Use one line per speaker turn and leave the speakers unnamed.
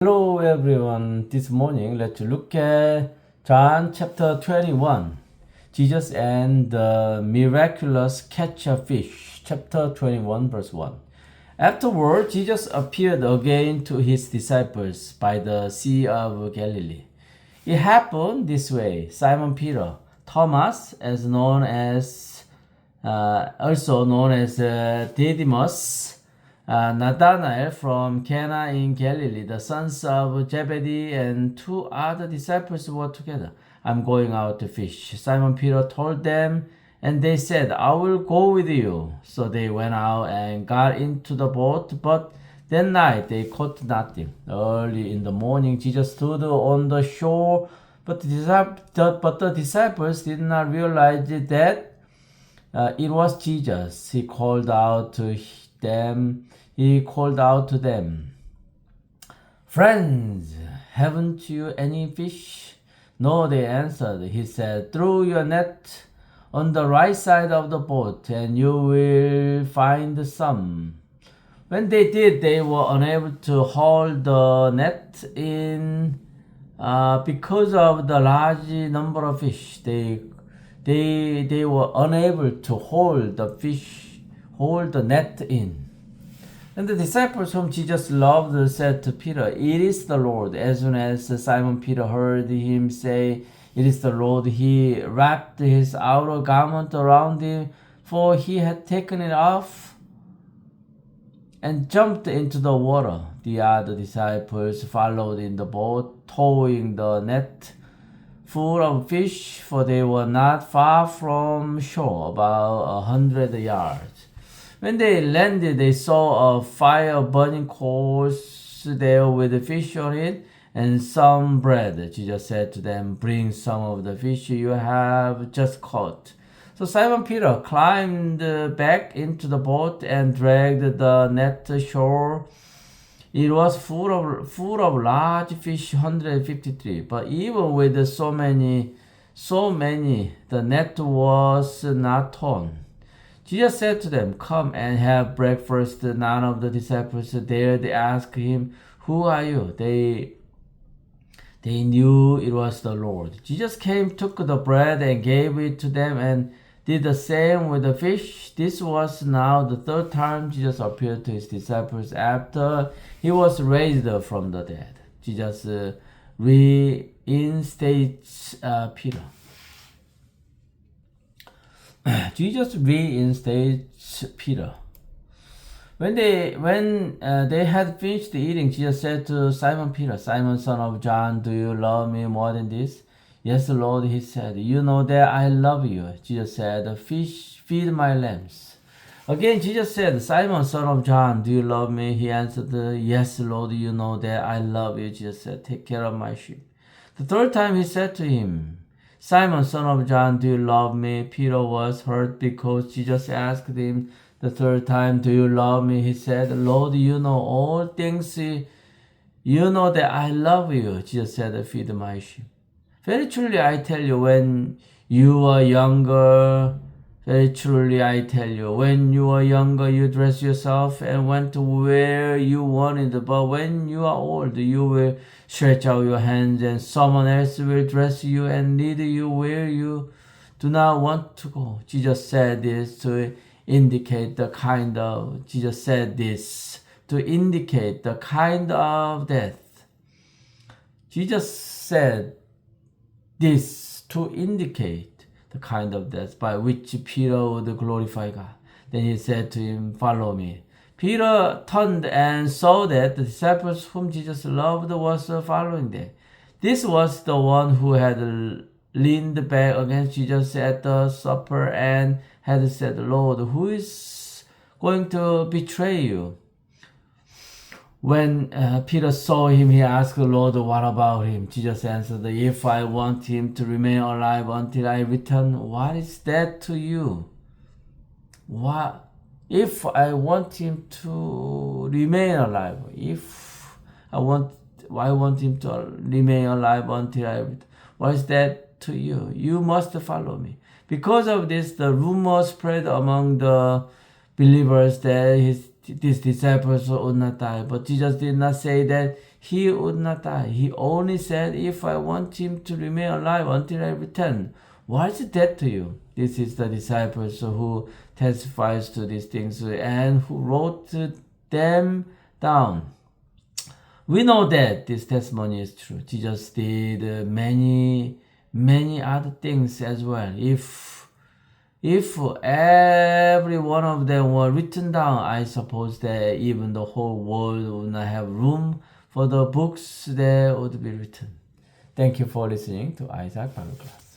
Hello everyone, this morning let's look at John chapter 21. Jesus and the miraculous catch of fish, chapter 21 verse 1. Afterward, Jesus appeared again to his disciples by the Sea of Galilee. It happened this way. Simon Peter, Thomas, also known as Didymus, Nathanael from Cana in Galilee, the sons of Zebedee, and two other disciples were together. I'm going out to fish. Simon Peter told them, and they said, I will go with you. So they went out and got into the boat, but that night they caught nothing. Early in the morning, Jesus stood on the shore, but the disciples did not realize that it was Jesus. He called out to them. Friends, haven't you any fish? No, they answered. He said, throw your net on the right side of the boat and you will find some. When they did, they were unable to haul the net in because of the large number of fish. They were unable to hold the net in. And the disciples whom Jesus loved said to Peter, it is the Lord. As soon as Simon Peter heard him say, it is the Lord, he wrapped his outer garment around him, for he had taken it off, and jumped into the water. The other disciples followed in the boat, towing the net full of fish, for they were not far from shore, about 100 yards. When they landed, they saw a fire burning coals there with fish on it and some bread. Jesus said to them, bring some of the fish you have just caught. So Simon Peter climbed back into the boat and dragged the net ashore. It was full of large fish, 153. But even with so many, the net was not torn. Jesus said to them, come and have breakfast. None of the disciples dared ask him, who are you? They knew it was the Lord. Jesus came, took the bread and gave it to them, and did the same with the fish. This was now the third time Jesus appeared to his disciples after he was raised from the dead. Jesus reinstates Peter. Jesus reinstates Peter. When they had finished eating, Jesus said to Simon Peter, Simon, son of John, do you love me more than this? Yes, Lord, he said. You know that I love you. Jesus said, feed my lambs. Again, Jesus said, Simon, son of John, do you love me? He answered, yes, Lord, you know that I love you. Jesus said, take care of my sheep. The third time he said to him, Simon, son of John, do you love me? Peter was hurt because Jesus asked him the third time, do you love me? He said, Lord, you know all things. You know that I love you. Jesus said, feed my sheep. Very truly, I tell you, when you were younger, you dressed yourself and went to where you wanted. But when you are old, you will stretch out your hands and someone else will dress you and lead you where you do not want to go. Jesus said this to indicate the kind of death. Jesus said this to indicate the kind of death by which Peter would glorify God. Then he said to him, follow me. Peter turned and saw that the disciples whom Jesus loved was following them. This was the one who had leaned back against Jesus at the supper and had said, Lord, who is going to betray you? When Peter saw him, he asked the Lord, what about him? Jesus answered, if I want him to remain alive until I return, what is that to you? If I want him to remain alive, I want him to remain alive until I return, what is that to you? You must follow me. Because of this, the rumor spread among the believers that his disciples would not die. But Jesus did not say that he would not die. He only said, if I want him to remain alive until I return. Why is that to you? This is the disciples who testifies to these things and who wrote them down. We know that this testimony is true. Jesus did many other things as well. If every one of them were written down, I suppose that even the whole world would not have room for the books that would be written. Thank you for listening to Isaac Bible Class.